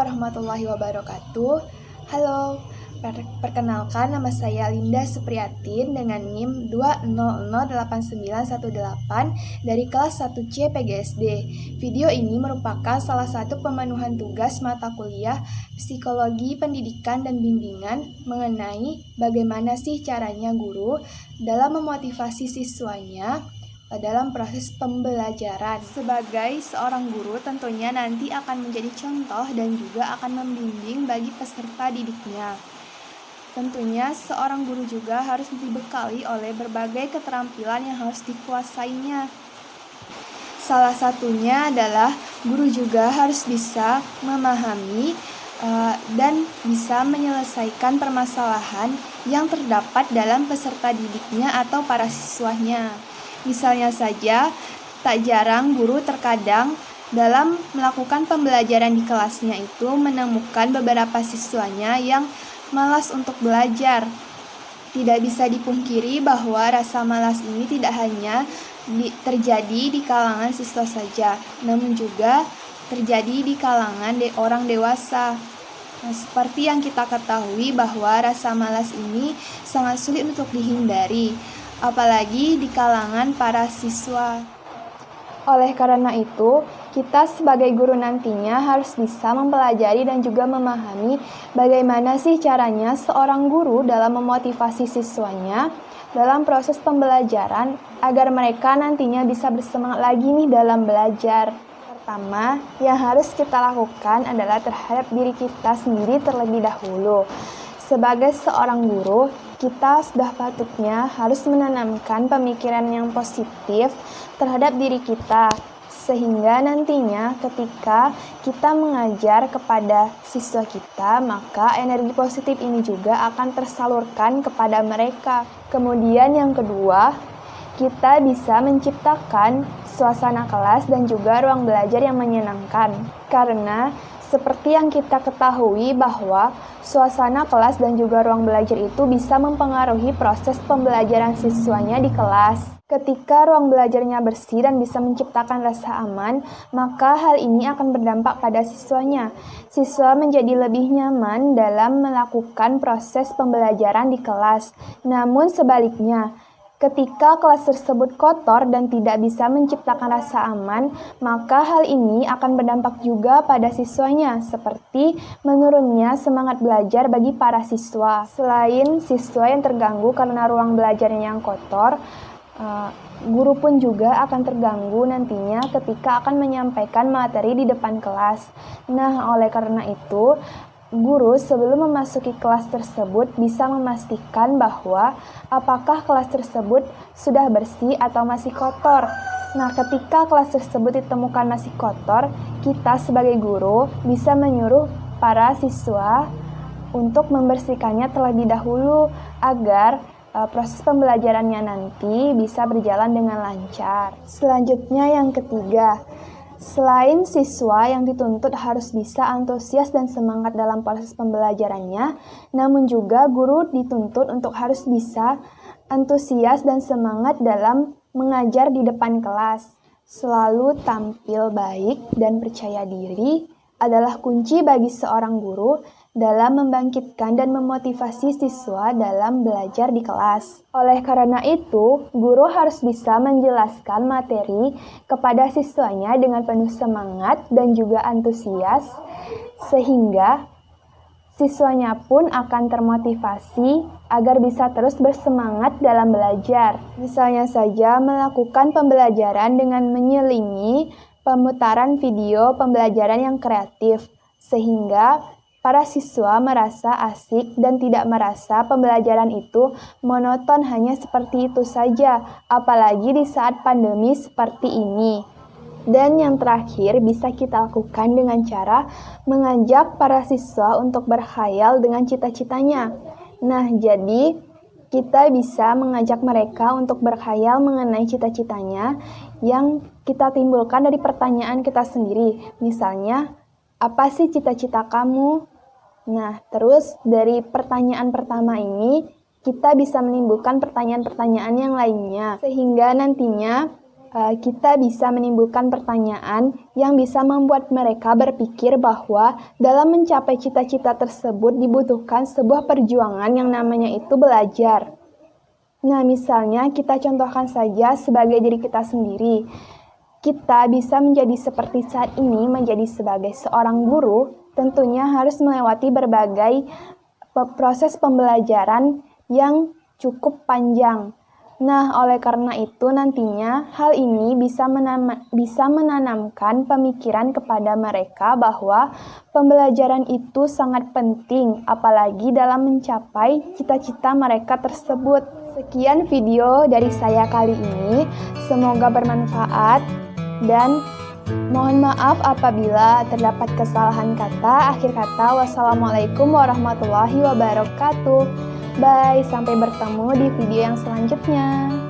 warahmatullahi wabarakatuh. Halo, perkenalkan nama saya Linda Supriyatin dengan NIM 2008918 dari kelas 1C PGSD. Video ini merupakan salah satu pemenuhan tugas mata kuliah Psikologi Pendidikan dan Bimbingan mengenai bagaimana sih caranya guru dalam memotivasi siswanya dalam proses pembelajaran. Sebagai seorang guru tentunya nanti akan menjadi contoh dan juga akan membimbing bagi peserta didiknya. Tentunya seorang guru juga harus dibekali oleh berbagai keterampilan yang harus dikuasainya. Salah satunya adalah guru juga harus bisa memahami dan bisa menyelesaikan permasalahan yang terdapat dalam peserta didiknya atau para siswanya. Misalnya saja, tak jarang guru terkadang dalam melakukan pembelajaran di kelasnya itu menemukan beberapa siswanya yang malas untuk belajar. Tidak bisa dipungkiri bahwa rasa malas ini tidak hanya terjadi di kalangan siswa saja, namun juga terjadi di kalangan orang dewasa. Nah, seperti yang kita ketahui bahwa rasa malas ini sangat sulit untuk dihindari, apalagi di kalangan para siswa. Oleh karena itu, kita sebagai guru nantinya harus bisa mempelajari dan juga memahami bagaimana sih caranya seorang guru dalam memotivasi siswanya dalam proses pembelajaran agar mereka nantinya bisa bersemangat lagi nih dalam belajar. Pertama, yang harus kita lakukan adalah terhadap diri kita sendiri terlebih dahulu. Sebagai seorang guru, kita sudah patutnya harus menanamkan pemikiran yang positif terhadap diri kita, sehingga nantinya ketika kita mengajar kepada siswa kita, maka energi positif ini juga akan tersalurkan kepada mereka. Kemudian yang kedua, kita bisa menciptakan suasana kelas dan juga ruang belajar yang menyenangkan. Karena seperti yang kita ketahui bahwa suasana kelas dan juga ruang belajar itu bisa mempengaruhi proses pembelajaran siswanya di kelas. Ketika ruang belajarnya bersih dan bisa menciptakan rasa aman, maka hal ini akan berdampak pada siswanya. Siswa menjadi lebih nyaman dalam melakukan proses pembelajaran di kelas. Namun sebaliknya, ketika kelas tersebut kotor dan tidak bisa menciptakan rasa aman, maka hal ini akan berdampak juga pada siswanya, seperti menurunnya semangat belajar bagi para siswa. Selain siswa yang terganggu karena ruang belajarnya yang kotor, guru pun juga akan terganggu nantinya ketika akan menyampaikan materi di depan kelas. Nah, oleh karena itu, guru sebelum memasuki kelas tersebut bisa memastikan bahwa apakah kelas tersebut sudah bersih atau masih kotor. Nah, ketika kelas tersebut ditemukan masih kotor, kita sebagai guru bisa menyuruh para siswa untuk membersihkannya terlebih dahulu agar proses pembelajarannya nanti bisa berjalan dengan lancar. Selanjutnya yang ketiga, selain siswa yang dituntut harus bisa antusias dan semangat dalam proses pembelajarannya, namun juga guru dituntut untuk harus bisa antusias dan semangat dalam mengajar di depan kelas. Selalu tampil baik dan percaya diri adalah kunci bagi seorang guru dalam membangkitkan dan memotivasi siswa dalam belajar di kelas. Oleh karena itu, guru harus bisa menjelaskan materi kepada siswanya dengan penuh semangat dan juga antusias, sehingga siswanya pun akan termotivasi agar bisa terus bersemangat dalam belajar. Misalnya saja melakukan pembelajaran dengan menyelingi pemutaran video pembelajaran yang kreatif, sehingga para siswa merasa asik dan tidak merasa pembelajaran itu monoton hanya seperti itu saja, apalagi di saat pandemi seperti ini. Dan yang terakhir bisa kita lakukan dengan cara mengajak para siswa untuk berkhayal dengan cita-citanya. Nah, jadi kita bisa mengajak mereka untuk berkhayal mengenai cita-citanya yang kita timbulkan dari pertanyaan kita sendiri. Misalnya, apa sih cita-cita kamu? Nah, terus dari pertanyaan pertama ini, kita bisa menimbulkan pertanyaan-pertanyaan yang lainnya. Sehingga nantinya kita bisa menimbulkan pertanyaan yang bisa membuat mereka berpikir bahwa dalam mencapai cita-cita tersebut dibutuhkan sebuah perjuangan yang namanya itu belajar. Nah, misalnya kita contohkan saja sebagai diri kita sendiri. Kita bisa menjadi seperti saat ini, menjadi sebagai seorang guru, tentunya harus melewati berbagai proses pembelajaran yang cukup panjang. Nah, oleh karena itu nantinya hal ini bisa menanamkan pemikiran kepada mereka bahwa pembelajaran itu sangat penting, apalagi dalam mencapai cita-cita mereka tersebut. Sekian video dari saya kali ini, semoga bermanfaat dan mohon maaf apabila terdapat kesalahan kata. Akhir kata, wassalamualaikum warahmatullahi wabarakatuh. Bye, sampai bertemu di video yang selanjutnya.